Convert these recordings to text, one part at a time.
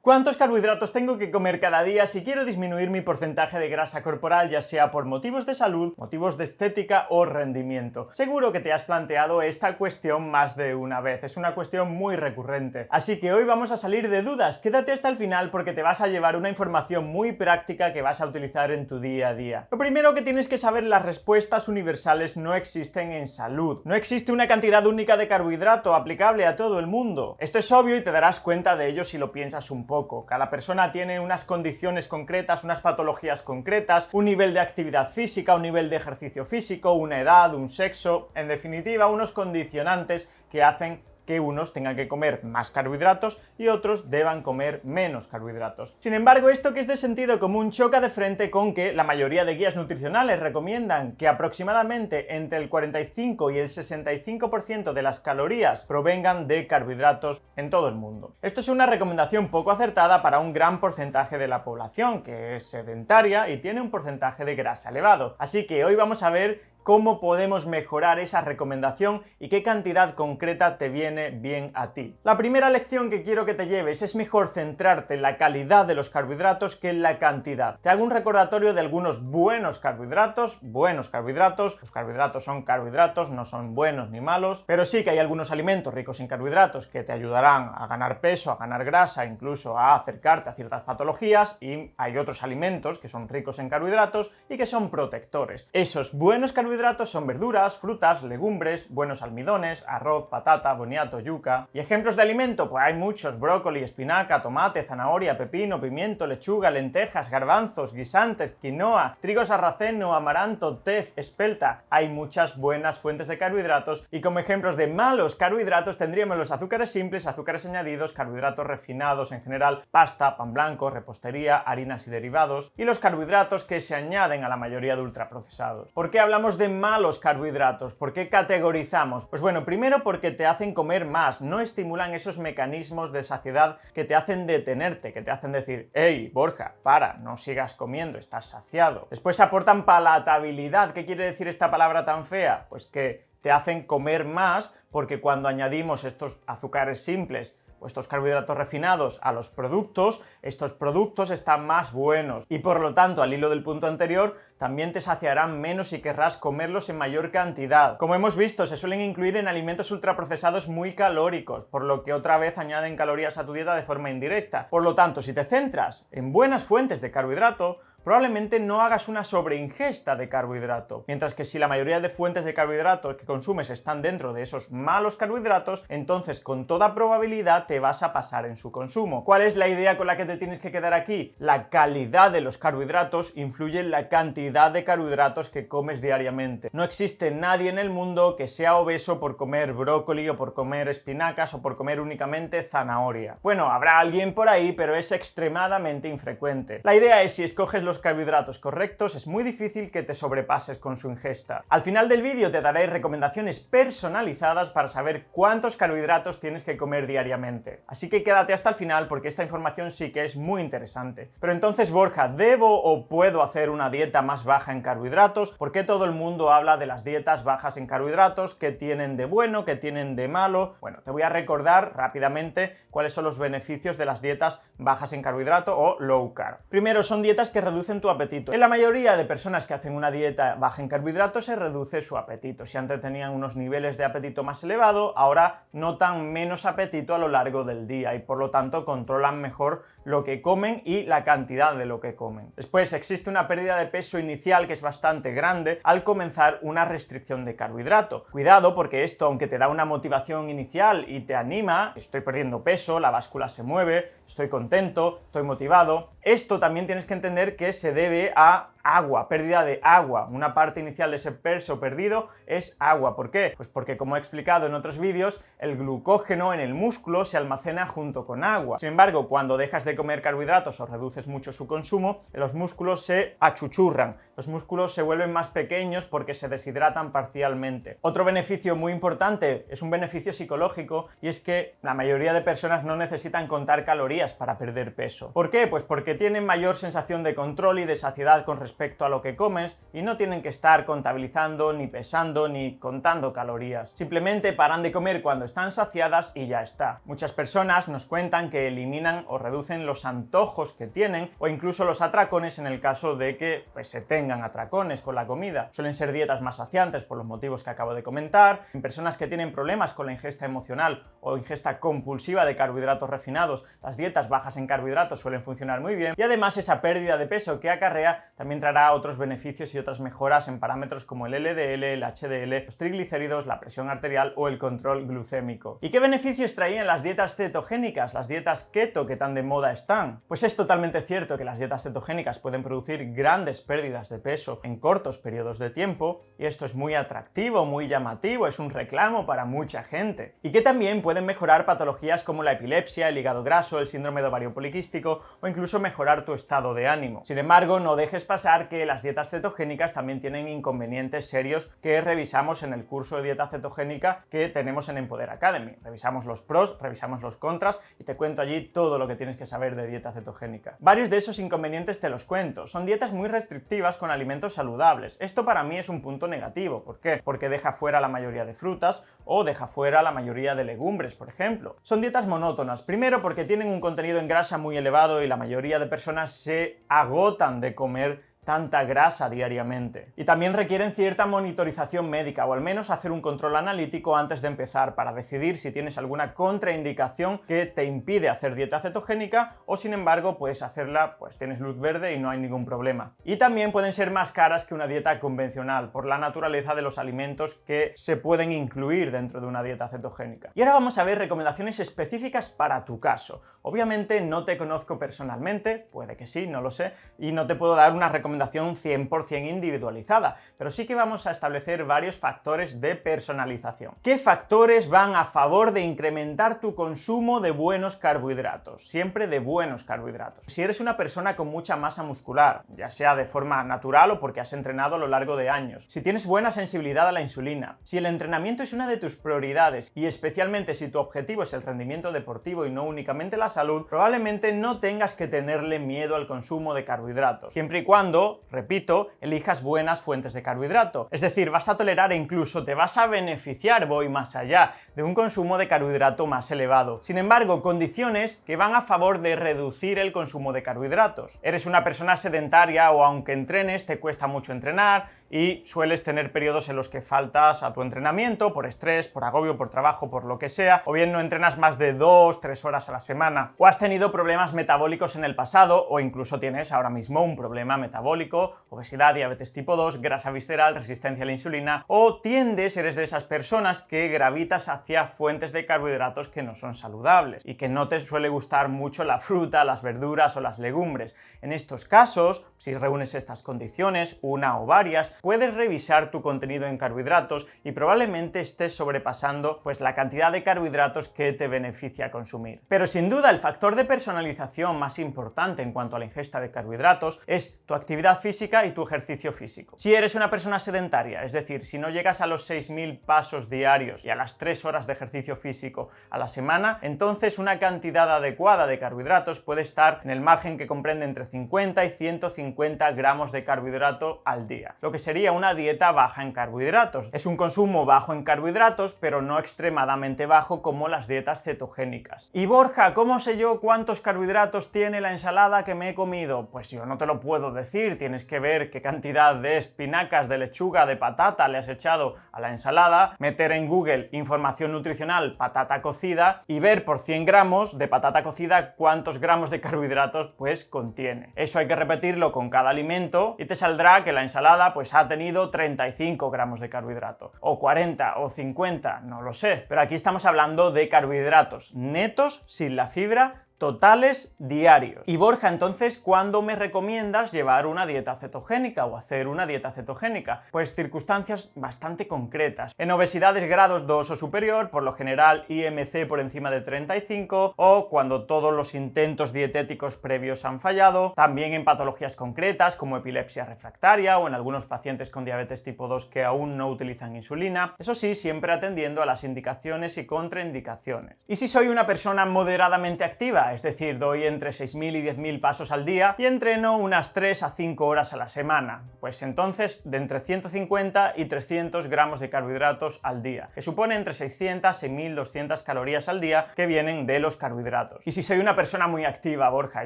¿Cuántos carbohidratos tengo que comer cada día si quiero disminuir mi porcentaje de grasa corporal, ya sea por motivos de salud, motivos de estética o rendimiento? Seguro que te has planteado esta cuestión más de una vez, es una cuestión muy recurrente. Así que hoy vamos a salir de dudas, quédate hasta el final porque te vas a llevar una información muy práctica que vas a utilizar en tu día a día. Lo primero que tienes que saber, las respuestas universales no existen en salud. No existe una cantidad única de carbohidrato aplicable a todo el mundo. Esto es obvio y te darás cuenta de ello si lo piensas un poco. Cada persona tiene unas condiciones concretas, unas patologías concretas, un nivel de actividad física, un nivel de ejercicio físico, una edad, un sexo, en definitiva, unos condicionantes que hacen que unos tengan que comer más carbohidratos y otros deban comer menos carbohidratos. Sin embargo, esto que es de sentido común choca de frente con que la mayoría de guías nutricionales recomiendan que aproximadamente entre el 45 y el 65% de las calorías provengan de carbohidratos en todo el mundo. Esto es una recomendación poco acertada para un gran porcentaje de la población que es sedentaria y tiene un porcentaje de grasa elevado. Así que hoy vamos a ver cómo podemos mejorar esa recomendación y qué cantidad concreta te viene bien a ti. La primera lección que quiero que te lleves es mejor centrarte en la calidad de los carbohidratos que en la cantidad. Te hago un recordatorio de algunos buenos carbohidratos. Los carbohidratos son carbohidratos, no son buenos ni malos, pero sí que hay algunos alimentos ricos en carbohidratos que te ayudarán a ganar peso, a ganar grasa, incluso a acercarte a ciertas patologías, y hay otros alimentos que son ricos en carbohidratos y que son protectores. Esos buenos carbohidratos son verduras, frutas, legumbres, buenos almidones, arroz, patata, boniato, yuca. ¿Y ejemplos de alimento? Pues hay muchos: brócoli, espinaca, tomate, zanahoria, pepino, pimiento, lechuga, lentejas, garbanzos, guisantes, quinoa, trigo sarraceno, amaranto, tef, espelta. Hay muchas buenas fuentes de carbohidratos, y como ejemplos de malos carbohidratos tendríamos los azúcares simples, azúcares añadidos, carbohidratos refinados en general, pasta, pan blanco, repostería, harinas y derivados, y los carbohidratos que se añaden a la mayoría de ultraprocesados. ¿Por qué hablamos de malos carbohidratos? ¿Por qué categorizamos? Pues bueno, primero porque te hacen comer más, no estimulan esos mecanismos de saciedad que te hacen detenerte, que te hacen decir: hey, Borja, para, no sigas comiendo, estás saciado. Después aportan palatabilidad. ¿Qué quiere decir esta palabra tan fea? Pues que te hacen comer más, porque cuando añadimos estos azúcares simples o estos carbohidratos refinados a los productos, estos productos están más buenos y por lo tanto, al hilo del punto anterior, también te saciarán menos y querrás comerlos en mayor cantidad. Como hemos visto, se suelen incluir en alimentos ultraprocesados muy calóricos, por lo que otra vez añaden calorías a tu dieta de forma indirecta. Por lo tanto, si te centras en buenas fuentes de carbohidrato, probablemente no hagas una sobreingesta de carbohidrato. Mientras que si la mayoría de fuentes de carbohidratos que consumes están dentro de esos malos carbohidratos, entonces con toda probabilidad te vas a pasar en su consumo. ¿Cuál es la idea con la que te tienes que quedar aquí? La calidad de los carbohidratos influye en la cantidad de carbohidratos que comes diariamente. No existe nadie en el mundo que sea obeso por comer brócoli o por comer espinacas o por comer únicamente zanahoria. Bueno, habrá alguien por ahí, pero es extremadamente infrecuente. La idea es, si escoges los carbohidratos correctos, es muy difícil que te sobrepases con su ingesta. Al final del vídeo te daré recomendaciones personalizadas para saber cuántos carbohidratos tienes que comer diariamente. Así que quédate hasta el final porque esta información sí que es muy interesante. Pero entonces, Borja, ¿debo o puedo hacer una dieta más baja en carbohidratos? ¿Por qué todo el mundo habla de las dietas bajas en carbohidratos? ¿Qué tienen de bueno? ¿Qué tienen de malo? Bueno, te voy a recordar rápidamente cuáles son los beneficios de las dietas bajas en carbohidrato o low carb. Primero, son dietas que reducen tu apetito. En la mayoría de personas que hacen una dieta baja en carbohidratos se reduce su apetito. Si antes tenían unos niveles de apetito más elevado, ahora notan menos apetito a lo largo del día y por lo tanto controlan mejor lo que comen y la cantidad de lo que comen. Después, existe una pérdida de peso inicial que es bastante grande al comenzar una restricción de carbohidrato. Cuidado, porque esto, aunque te da una motivación inicial y te anima, estoy perdiendo peso, la báscula se mueve, estoy contento, estoy motivado, esto también tienes que entender que se debe a agua, pérdida de agua. Una parte inicial de ese peso perdido es agua. ¿Por qué? Pues porque, como he explicado en otros vídeos, el glucógeno en el músculo se almacena junto con agua. Sin embargo, cuando dejas de comer carbohidratos o reduces mucho su consumo, los músculos se achuchurran, los músculos se vuelven más pequeños porque se deshidratan parcialmente. Otro beneficio muy importante es un beneficio psicológico, y es que la mayoría de personas no necesitan contar calorías para perder peso. ¿Por qué? Pues porque tienen mayor sensación de control y de saciedad con respecto respecto a lo que comes y no tienen que estar contabilizando, ni pesando, ni contando calorías. Simplemente paran de comer cuando están saciadas y ya está. Muchas personas nos cuentan que eliminan o reducen los antojos que tienen o incluso los atracones en el caso de que se tengan atracones con la comida. Suelen ser dietas más saciantes por los motivos que acabo de comentar. En personas que tienen problemas con la ingesta emocional o ingesta compulsiva de carbohidratos refinados, las dietas bajas en carbohidratos suelen funcionar muy bien y además esa pérdida de peso que acarrea también traerá otros beneficios y otras mejoras en parámetros como el LDL, el HDL, los triglicéridos, la presión arterial o el control glucémico. ¿Y qué beneficios traían las dietas cetogénicas, las dietas keto que tan de moda están? Pues es totalmente cierto que las dietas cetogénicas pueden producir grandes pérdidas de peso en cortos periodos de tiempo y esto es muy atractivo, muy llamativo, es un reclamo para mucha gente. Y que también pueden mejorar patologías como la epilepsia, el hígado graso, el síndrome de ovario poliquístico o incluso mejorar tu estado de ánimo. Sin embargo, no dejes pasar que las dietas cetogénicas también tienen inconvenientes serios que revisamos en el curso de dieta cetogénica que tenemos en Empoder Academy. Revisamos los pros, revisamos los contras y te cuento allí todo lo que tienes que saber de dieta cetogénica. Varios de esos inconvenientes te los cuento. Son dietas muy restrictivas con alimentos saludables. Esto para mí es un punto negativo. ¿Por qué? Porque deja fuera la mayoría de frutas o deja fuera la mayoría de legumbres, por ejemplo. Son dietas monótonas. Primero porque tienen un contenido en grasa muy elevado y la mayoría de personas se agotan de comer tanta grasa diariamente. Y también requieren cierta monitorización médica o al menos hacer un control analítico antes de empezar para decidir si tienes alguna contraindicación que te impide hacer dieta cetogénica o sin embargo puedes hacerla, pues tienes luz verde y no hay ningún problema. Y también pueden ser más caras que una dieta convencional por la naturaleza de los alimentos que se pueden incluir dentro de una dieta cetogénica. Y ahora vamos a ver recomendaciones específicas para tu caso. Obviamente no te conozco personalmente, puede que sí, no lo sé, y no te puedo dar una recomendación 100% individualizada, pero sí que vamos a establecer varios factores de personalización. ¿Qué factores van a favor de incrementar tu consumo de buenos carbohidratos? Siempre de buenos carbohidratos. Si eres una persona con mucha masa muscular, ya sea de forma natural o porque has entrenado a lo largo de años, si tienes buena sensibilidad a la insulina, si el entrenamiento es una de tus prioridades y especialmente si tu objetivo es el rendimiento deportivo y no únicamente la salud, probablemente no tengas que tenerle miedo al consumo de carbohidratos, siempre y cuando, repito, elijas buenas fuentes de carbohidrato. Es decir, vas a tolerar e incluso te vas a beneficiar, voy más allá, de un consumo de carbohidrato más elevado. Sin embargo, condiciones que van a favor de reducir el consumo de carbohidratos. Eres una persona sedentaria o aunque entrenes, te cuesta mucho entrenar y sueles tener periodos en los que faltas a tu entrenamiento por estrés, por agobio, por trabajo, por lo que sea, o bien no entrenas más de 2-3 horas a la semana, o has tenido problemas metabólicos en el pasado, o incluso tienes ahora mismo un problema metabólico, obesidad, diabetes tipo 2, grasa visceral, resistencia a la insulina, o eres de esas personas que gravitas hacia fuentes de carbohidratos que no son saludables y que no te suele gustar mucho la fruta, las verduras o las legumbres. En estos casos, si reúnes estas condiciones, una o varias, puedes revisar tu contenido en carbohidratos y probablemente estés sobrepasando la cantidad de carbohidratos que te beneficia consumir. Pero sin duda el factor de personalización más importante en cuanto a la ingesta de carbohidratos es tu actividad física y tu ejercicio físico. Si eres una persona sedentaria, es decir, si no llegas a los 6.000 pasos diarios y a las 3 horas de ejercicio físico a la semana, entonces una cantidad adecuada de carbohidratos puede estar en el margen que comprende entre 50 y 150 gramos de carbohidrato al día, lo que sería una dieta baja en carbohidratos. Es un consumo bajo en carbohidratos, pero no extremadamente bajo como las dietas cetogénicas. Y Borja, ¿cómo sé yo cuántos carbohidratos tiene la ensalada que me he comido? Pues yo no te lo puedo decir, tienes que ver qué cantidad de espinacas, de lechuga, de patata le has echado a la ensalada, meter en Google información nutricional patata cocida y ver por 100 gramos de patata cocida cuántos gramos de carbohidratos contiene. Eso hay que repetirlo con cada alimento y te saldrá que la ensalada ha tenido 35 gramos de carbohidrato, o 40 o 50, no lo sé, pero aquí estamos hablando de carbohidratos netos sin la fibra totales diarios. Y Borja, entonces, ¿cuándo me recomiendas llevar una dieta cetogénica o hacer una dieta cetogénica? Pues circunstancias bastante concretas. En obesidades grados 2 o superior, por lo general IMC por encima de 35, o cuando todos los intentos dietéticos previos han fallado, también en patologías concretas como epilepsia refractaria o en algunos pacientes con diabetes tipo 2 que aún no utilizan insulina, eso sí, siempre atendiendo a las indicaciones y contraindicaciones. Y si soy una persona moderadamente activa, hora, es decir, doy entre 6.000 y 10.000 pasos al día y entreno unas 3 a 5 horas a la semana. Pues entonces, de entre 150 y 300 gramos de carbohidratos al día, que supone entre 600 y 1.200 calorías al día que vienen de los carbohidratos. Y si soy una persona muy activa, Borja,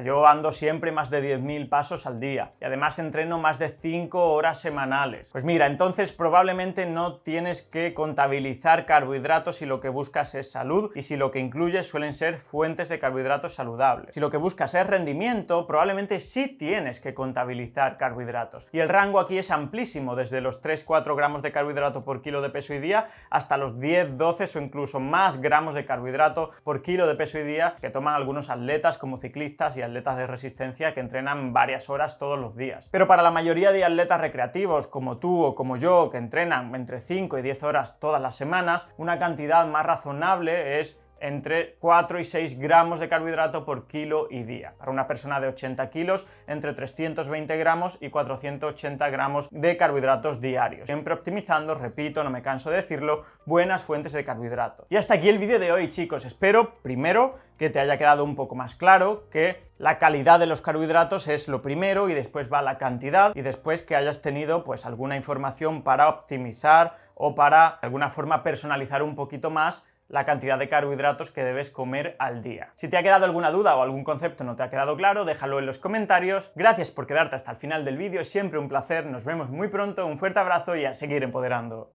yo ando siempre más de 10.000 pasos al día y además entreno más de 5 horas semanales. Pues mira, entonces probablemente no tienes que contabilizar carbohidratos si lo que buscas es salud y si lo que incluyes suelen ser fuentes de carbohidratos saludables. Si lo que buscas es rendimiento, probablemente sí tienes que contabilizar carbohidratos. Y el rango aquí es amplísimo, desde los 3-4 gramos de carbohidrato por kilo de peso y día hasta los 10, 12 o incluso más gramos de carbohidrato por kilo de peso y día que toman algunos atletas como ciclistas y atletas de resistencia que entrenan varias horas todos los días. Pero para la mayoría de atletas recreativos como tú o como yo, que entrenan entre 5 y 10 horas todas las semanas, una cantidad más razonable es entre 4 y 6 gramos de carbohidrato por kilo y día. Para una persona de 80 kilos, entre 320 gramos y 480 gramos de carbohidratos diarios. Siempre optimizando, repito, no me canso de decirlo, buenas fuentes de carbohidratos. Y hasta aquí el vídeo de hoy, chicos. Espero, primero, que te haya quedado un poco más claro que la calidad de los carbohidratos es lo primero y después va la cantidad y después que hayas tenido pues alguna información para optimizar o para de alguna forma personalizar un poquito más la cantidad de carbohidratos que debes comer al día. Si te ha quedado alguna duda o algún concepto no te ha quedado claro, déjalo en los comentarios. Gracias por quedarte hasta el final del vídeo, siempre un placer, nos vemos muy pronto, un fuerte abrazo y a seguir empoderando.